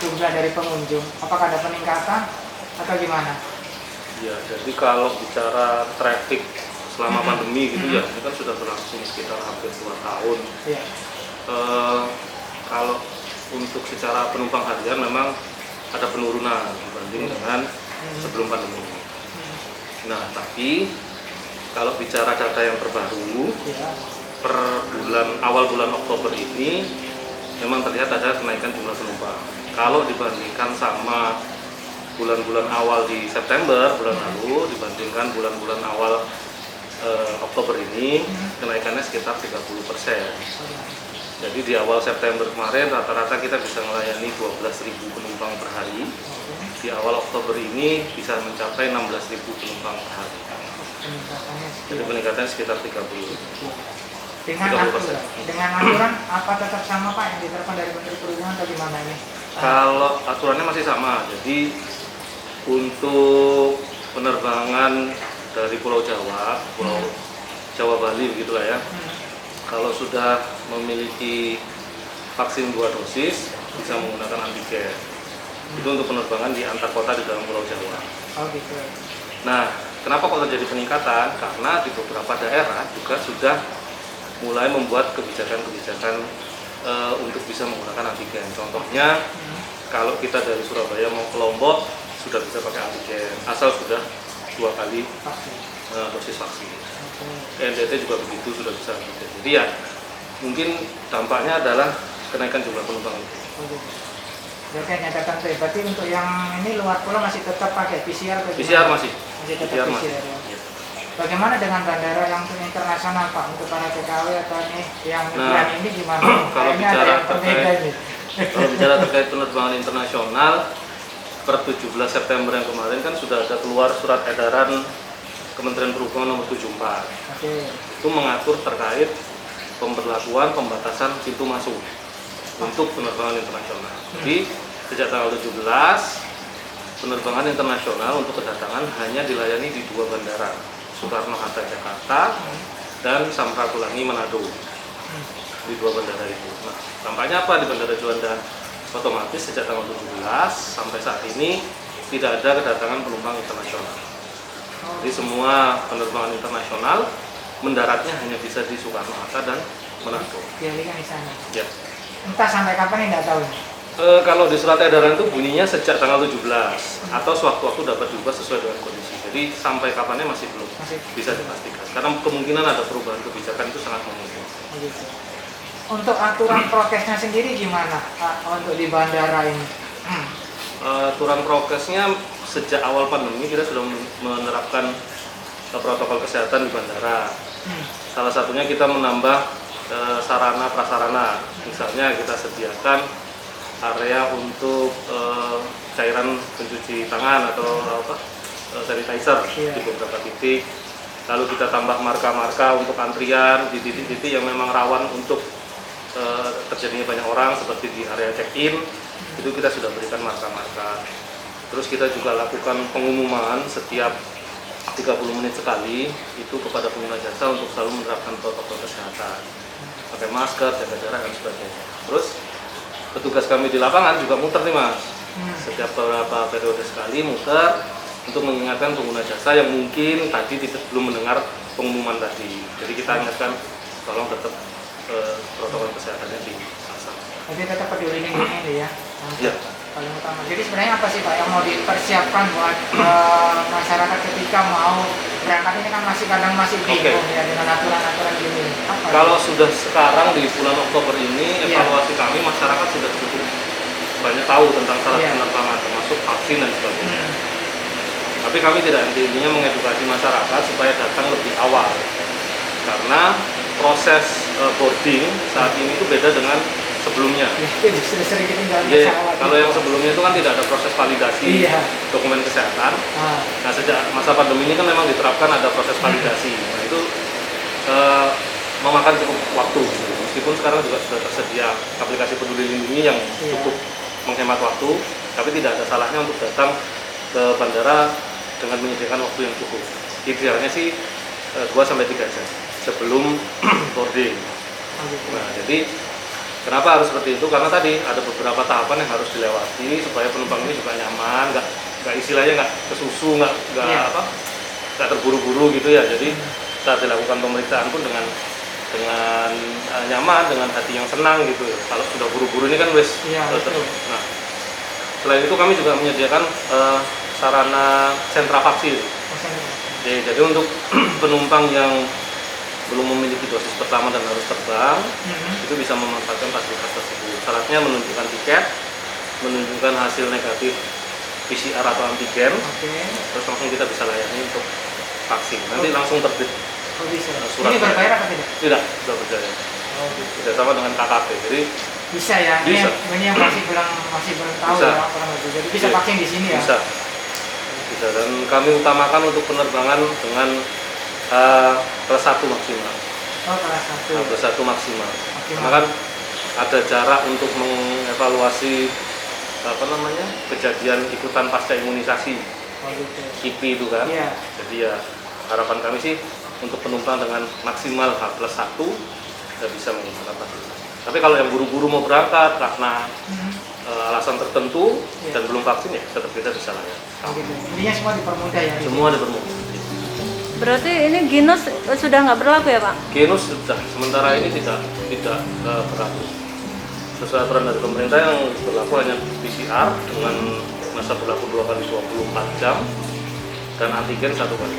jumlah dari pengunjung? Apakah ada peningkatan atau gimana? Ya, jadi kalau bicara traffic selama pandemi gitu ya, ini kan sudah berlangsung sekitar hampir 2 tahun. Iya. Kalau untuk secara penumpang harian memang ada penurunan dibanding dengan sebelum pandemi. Nah, tapi kalau bicara data yang terbaru, per awal bulan Oktober ini memang terlihat ada kenaikan jumlah penumpang. Kalau dibandingkan sama bulan-bulan awal di September bulan lalu dibandingkan bulan-bulan awal Oktober ini, kenaikannya sekitar 30%. Jadi di awal September kemarin rata-rata kita bisa melayani 12.000 penumpang per hari. Di awal Oktober ini bisa mencapai 16.000 penumpang per hari. Jadi peningkatannya sekitar 30%. Dengan aturan apa tetap sama Pak yang diterapkan dari Menteri Perhubungan atau gimana ini? Kalau aturannya masih sama, jadi untuk penerbangan dari Pulau Jawa, Pulau Jawa Bali begitulah ya. Kalau sudah memiliki vaksin 2 dosis bisa menggunakan antigen. Itu untuk penerbangan di antar kota di dalam Pulau Jawa. Oh gitu. Nah, kenapa kok terjadi peningkatan? Karena di beberapa daerah juga sudah mulai membuat kebijakan-kebijakan untuk bisa menggunakan antigen. Contohnya, kalau kita dari Surabaya mau ke Lombok sudah bisa pakai antigen, asal sudah 2 kali dosis vaksin. NTT juga begitu, sudah bisa antigen. Jadi ya, mungkin dampaknya adalah kenaikan jumlah penumpang itu. Berarti hanya tertentu. Berarti untuk yang ini luar pulau masih tetap pakai PCR? PCR masih. Masih tetap PCR ya. Bagaimana dengan bandara yang internasional Pak, untuk para TKW atau ini yang migran ini gimana? Kalau bicara terkait penerbangan internasional, per 17 September yang kemarin kan sudah ada keluar surat edaran Kementerian Perhubungan nomor 74. Itu mengatur terkait pemberlakuan pembatasan pintu masuk untuk penerbangan internasional. Jadi sejak tanggal 17 penerbangan internasional untuk kedatangan hanya dilayani di 2 bandara, Soekarno-Hatta Jakarta dan Samratulangi Manado, di 2 bandara itu. Nah, tampaknya apa di Bandara Juanda? Otomatis sejak tanggal 17 sampai saat ini tidak ada kedatangan penumpang internasional. Jadi semua penerbangan internasional mendaratnya hanya bisa di Soekarno-Hatta dan Manado. Dialihkan di sana. Ya. Entah sampai kapan ini tidak tahu. Kalau di surat edaran itu bunyinya sejak tanggal 17 atau sewaktu-waktu dapat diubah sesuai dengan kondisi. Jadi sampai kapannya masih belum bisa dipastikan. Karena kemungkinan ada perubahan kebijakan itu sangat mungkin. Untuk aturan prokesnya sendiri gimana Pak, untuk di bandara ini? Aturan prokesnya sejak awal pandemi kita sudah menerapkan protokol kesehatan di bandara. Salah satunya kita menambah sarana prasarana. Misalnya kita sediakan area untuk cairan pencuci tangan atau sanitizer di beberapa titik. Lalu kita tambah marka-marka untuk antrian di titik-titik yang memang rawan untuk terjadinya banyak orang, seperti di area check-in itu kita sudah berikan marka-marka. Terus kita juga lakukan pengumuman setiap 30 menit sekali itu kepada pengguna jasa untuk selalu menerapkan protokol kesehatan, pakai masker, jaga jarak dan sebagainya. Terus petugas kami di lapangan juga muter nih Mas, setiap beberapa periode sekali muter untuk mengingatkan pengguna jasa yang mungkin tadi belum mendengar pengumuman tadi. Jadi kita ingatkan tolong tetap protokol kesehatannya dipasang. Jadi tetap peduli lindungi ya. Iya. Paling utama. Jadi sebenarnya apa sih Pak yang mau dipersiapkan buat masyarakat ketika mau berangkat ini kan kadang masih bingung ya dengan aturan-aturan gini. Kalau sudah sekarang di bulan Oktober ini evaluasi kami masyarakat sudah cukup banyak tahu tentang syarat penerbangan termasuk vaksin dan sebagainya. Tapi kami tidak intinya mengedukasi masyarakat supaya datang lebih awal karena proses boarding saat ini itu beda dengan sebelumnya. Kalau yang sebelumnya itu kan tidak ada proses validasi dokumen kesehatan. Nah, sejak masa pandemi ini kan memang diterapkan ada proses validasi. Nah, itu memakan cukup waktu. Meskipun sekarang juga sudah tersedia aplikasi Peduli Lindungi yang cukup menghemat waktu, tapi tidak ada salahnya untuk datang ke bandara dengan menyediakan waktu yang cukup. Idealnya sih 2-3 jam sebelum boarding. Nah, jadi Kenapa harus seperti itu? Karena tadi ada beberapa tahapan yang harus dilewati supaya penumpang ini juga nyaman, nggak istilahnya nggak kesusu, Iya. nggak terburu-buru gitu ya. Jadi saat dilakukan pemeriksaan pun dengan nyaman, dengan hati yang senang gitu. Kalau sudah buru-buru ini kan Iya, betul. Nah, selain itu kami juga menyediakan sarana sentra vaksin. Jadi untuk penumpang yang belum memiliki dosis pertama dan harus terbang, itu bisa memanfaatkan fasilitas tersebut. Syaratnya menunjukkan tiket, menunjukkan hasil negatif PCR atau antigen, terus langsung kita bisa layani untuk vaksin. Nanti langsung terbit Oh, bisa. surat. Ini berbayar apa tidak? Tidak, sudah berjalan. Oh, gitu. Tidak sama dengan KKP. Jadi Bisa ya. Bisa. Ini yang masih belum tahu Bisa. ya kurang lebih. Jadi bisa Iya. vaksin di sini ya. bisa, dan kami utamakan untuk penerbangan dengan kelas 1 maksimal. Oh, kelas 1. Kelas 1 maksimal. Maksimal. Karena kan ada jarak untuk mengevaluasi kejadian ikutan pasca imunisasi Oh, gitu. KIPI itu kan. Iya. Jadi ya harapan kami sih untuk penumpang dengan maksimal H+1 sudah bisa menggunakan fasilitas. Tapi kalau yang buru-buru mau berangkat karena alasan tertentu Iya. dan belum vaksin ya tetap kita bisa layani. Oh, gitu. Intinya semua dipermudah ya. Semua dipermudah. Berarti ini Ginos sudah nggak berlaku ya Pak? Genus sudah sementara ini tidak berlaku. Sesuai aturan dari pemerintah yang berlaku hanya PCR dengan masa berlaku 2 kali 24 jam dan antigen 1 kali.